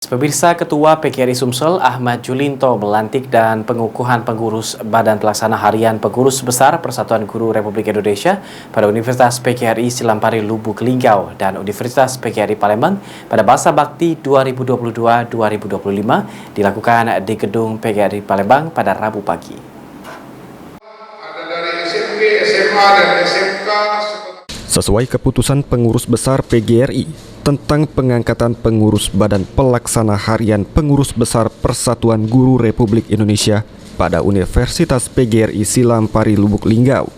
Pemirsa, Ketua PGRI Sumsel Ahmad Julinto melantik dan pengukuhan pengurus Badan Pelaksana Harian Pengurus Besar Persatuan Guru Republik Indonesia pada Universitas PGRI Silampari Lubuk Linggau dan Universitas PGRI Palembang pada masa bakti 2022-2025 dilakukan di Gedung PGRI Palembang pada Rabu pagi. Ada dari SMP, SMA, dan SMK. Sesuai keputusan pengurus besar PGRI tentang pengangkatan pengurus Badan Pelaksana Harian Pengurus Besar Persatuan Guru Republik Indonesia pada Universitas PGRI Silampari Lubuk Linggau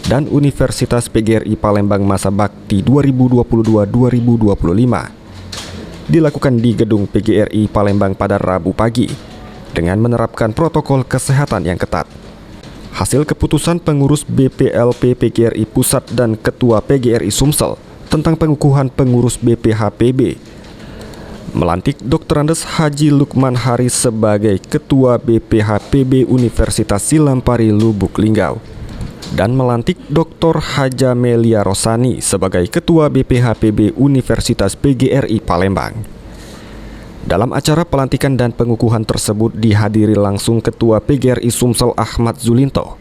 dan Universitas PGRI Palembang masa bakti 2022-2025 dilakukan di Gedung PGRI Palembang pada Rabu pagi dengan menerapkan protokol kesehatan yang ketat. Hasil keputusan pengurus BPLP PGRI Pusat dan Ketua PGRI Sumsel tentang pengukuhan pengurus BPHPB melantik Dr. Andes Haji Lukman Haris sebagai Ketua BPHPB Universitas Silampari Lubuk Linggau dan melantik Dr. Haja Melia Rosani sebagai Ketua BPHPB Universitas PGRI Palembang. Dalam acara pelantikan dan pengukuhan tersebut dihadiri langsung Ketua PGRI Sumsel Ahmad Julinto.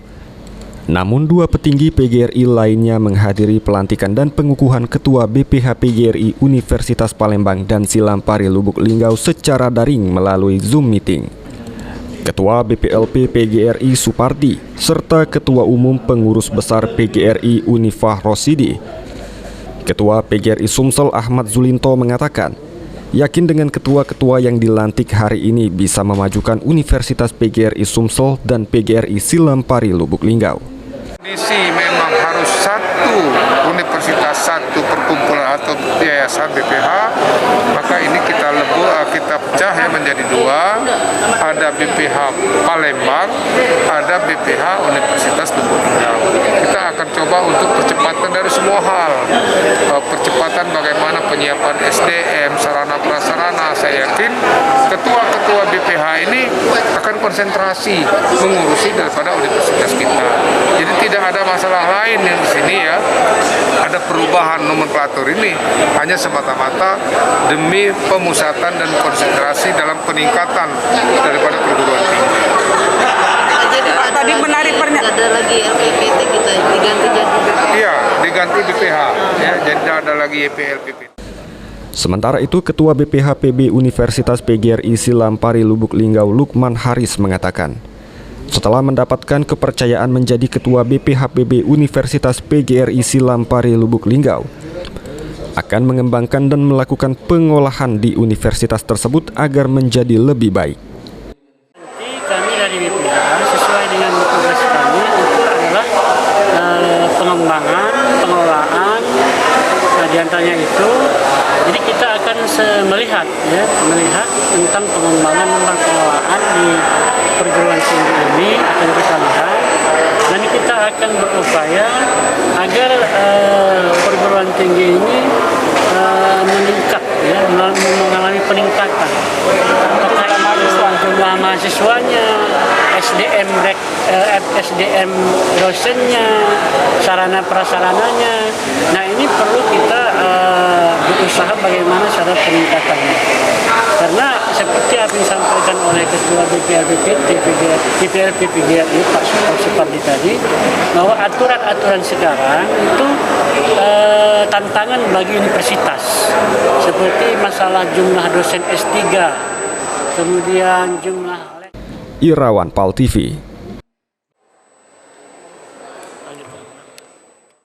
Namun dua petinggi PGRI lainnya menghadiri pelantikan dan pengukuhan Ketua BPH PGRI Universitas Palembang dan Silampari Lubuk Linggau secara daring melalui Zoom meeting. Ketua BPLP PGRI Supardi serta Ketua Umum Pengurus Besar PGRI Unifah Rosidi. Ketua PGRI Sumsel Ahmad Julinto mengatakan, yakin dengan ketua-ketua yang dilantik hari ini bisa memajukan Universitas PGRI Sumsel dan PGRI Silampari Lubuk Linggau. Kondisi memang harus satu universitas, satu perkumpulan atau yayasan BPH, maka ini kita pecah ya menjadi dua, ada BPH Palembang, ada BPH Universitas Lubuk Linggau. Kita akan coba untuk percepatan dari semua hal, percepatan bagaimana penyiapan SDM, sarana prasarana. Saya yakin ketua-ketua BPH ini akan konsentrasi mengurusi daripada universitas kita. Jadi tidak ada masalah lain yang di sini ya. Ada perubahan nomenklatur ini hanya semata-mata demi pemusatan dan konsentrasi dalam peningkatan daripada perguruan tinggi. Tadi menarik pernyataan. Ada lagi LPPT kita diganti jadi BPH. Iya, diganti BPH ya, jadi ada lagi YPLPPT. Sementara itu, Ketua BPHPB Universitas PGRI Silampari Lubuk Linggau Lukman Haris mengatakan, setelah mendapatkan kepercayaan menjadi Ketua BPHPB Universitas PGRI Silampari Lubuk Linggau, akan mengembangkan dan melakukan pengolahan di universitas tersebut agar menjadi lebih baik. Kami dari BPH sesuai dengan tugas kami itu adalah pengembangan, pengelolaan, diantaranya itu. Jadi kita akan melihat tentang pengembangan, tentang pengelolaan di perguruan tinggi ini akan kita lihat, dan kita akan berupaya agar perguruan tinggi ini meningkat, mengalami peningkatan. Jumlah mahasiswanya, SDM dosennya, sarana prasarananya. Nah, ini perlu kita berusaha bagaimana cara peningkatannya. Karena seperti apa yang disampaikan oleh Ketua BPLP-PGRI Pak Supardi tadi, bahwa aturan-aturan sekarang itu tantangan bagi universitas, seperti masalah jumlah dosen S3, kemudian jumlah. Irawan Pal TV.